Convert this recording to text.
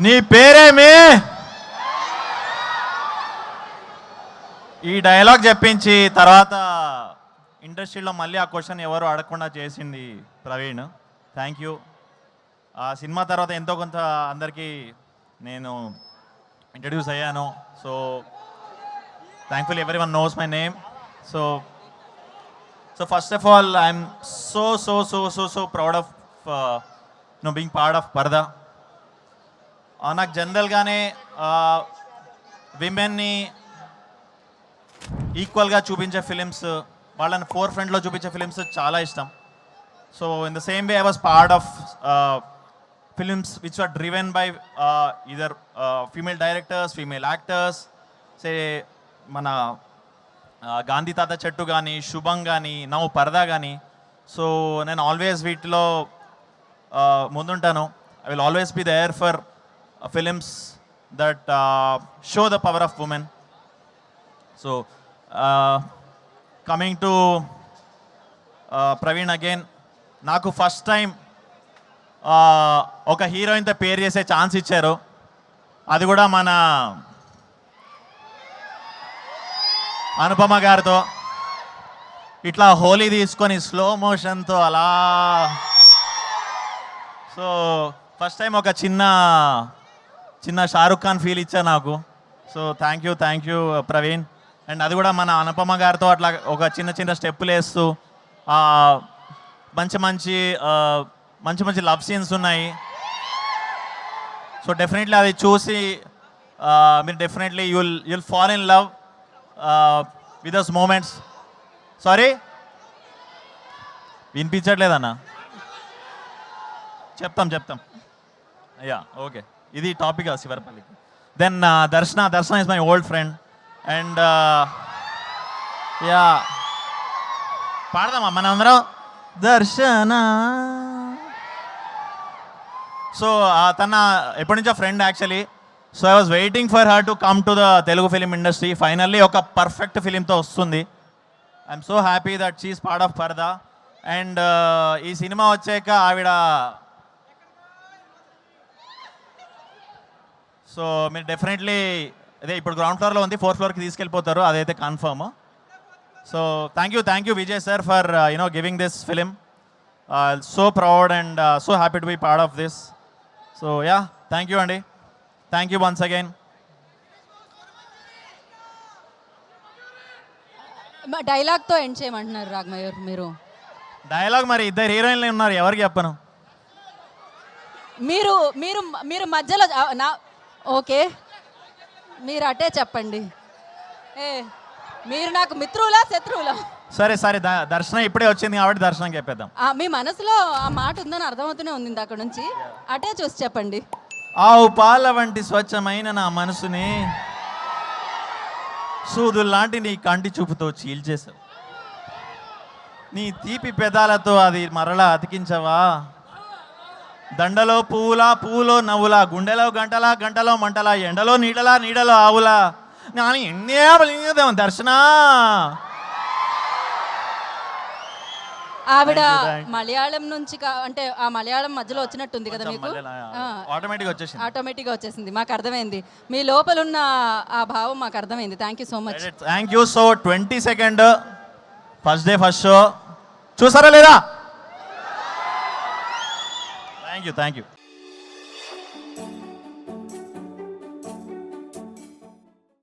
నీ పేరేమి? ఈ డైలాగ్ చెప్పించి తర్వాత ఇండస్ట్రీలో మళ్ళీ ఆ క్వశ్చన్ ఎవరు అడగకుండా చేసింది ప్రవీణ్. Thank you. ఆ సినిమా తర్వాత ఎంతో కొంత అందరికీ నేను ఇంట్రడ్యూస్ అయ్యాను. So thankful everyone knows my name. So first of all I'm so proud of being part of Paradha. నాకు జనరల్గానే విమెన్ని ఈక్వల్గా చూపించే ఫిలిమ్స్, వాళ్ళని ఫోర్ ఫ్రంట్లో చూపించే ఫిలిమ్స్ చాలా ఇష్టం. So in the same way I was part of films which are driven by either female directors, female actors. Say మన గాంధీ తాత చెట్టు కానీ, శుభం కానీ, నవ్ పరదా కానీ. సో నేను ఆల్వేస్ వీటిలో ముందుంటాను. I will always be there for films that show the power of women. So coming to Praveen again, నాకు ఫస్ట్ టైం ఒక హీరోయిన్తో పేరు చేసే ఛాన్స్ ఇచ్చారు. అది కూడా మన అనుపమ గారితో. ఇట్లా హోలీ తీసుకొని స్లో మోషన్తో అలా. సో ఫస్ట్ టైం ఒక చిన్న షారుఖ్ ఖాన్ ఫీల్ ఇచ్చా నాకు. So thank you Praveen. And అది కూడా మన అనుపమ గారితో అట్లా ఒక చిన్న స్టెప్పులు వేస్తూ మంచి లవ్ సీన్స్ ఉన్నాయి. సో డెఫినెట్లీ అది చూసి మీరు definitely you'll fall in love with those moments. Sorry వినిపించట్లేదన్నా? చెప్తాం. Yeah okay. ఇది టాపిక్ శివరపల్లికి. Then Darshana is my old friend. And yeah పాడదామా మనం అందరం దర్శన. సో తన ఎప్పటి నుంచో friend actually. So I was waiting for her to come to the Telugu film industry. Finally ఒక పర్ఫెక్ట్ ఫిలింతో వస్తుంది. I'm so happy that she is part of పరదా. అండ్ ఈ సినిమా వచ్చాక ఆవిడ సో మీరు డెఫినెట్లీ అదే ఇప్పుడు గ్రౌండ్ ఫ్లోర్లో ఉంది, 4th ఫ్లోర్కి తీసుకెళ్ళిపోతారు, అదైతే confirm. So thank you Vijay sir for giving this film. So proud and so happy to be part of this. So yeah thank you అండి. Thank you once again. డైలాగ్తో ఎండ్ చేయమంటున్నారు రాఘమయూర్ మీరు. డైలాగ్ మరి ఇద్దరు హీరోయిన్లు ఉన్నారు, ఎవరికి చెప్పను. మీరు మీరు మీరు మధ్యలో ఓకే మీరు అటే చెప్పండి. మీరు నాకు మిత్రులా శత్రువులా? సరే దర్శనం ఇప్పుడే వచ్చింది కాబట్టి దర్శనం చెప్పేద్దాం. మీ మనసులో ఆ మాట ఉందని అర్థమవుతూనే ఉంది అక్కడ నుంచి. అటే చూసి చెప్పండి. ఆవు పాల వంటి స్వచ్ఛమైన నా మనసుని సూదుల్లాంటి నీ కంటి చూపుతో చీల్చేసావు. నీ తీపి పెదాలతో అది మరలా అతికించవా? దండలో పువ్వులో నవ్వులా, గుండెలో గంటలో మంటలా, ఎండలో నీడలో ఆవులా. నేను ఎన్నే దర్శన. ఆవిడ మలయాళం నుంచి అంటే ఆ మలయాళం మధ్యలో వచ్చినట్టుంది కదా మీకు? ఆటోమేటిక్గా వచ్చేసింది. మాకు అర్థమైంది, మీ లోపల ఉన్న ఆ భావం మాకు అర్థమైంది. Thank you so much. Thank you. So 22nd first day first show చూసారా లేదా? Thank you.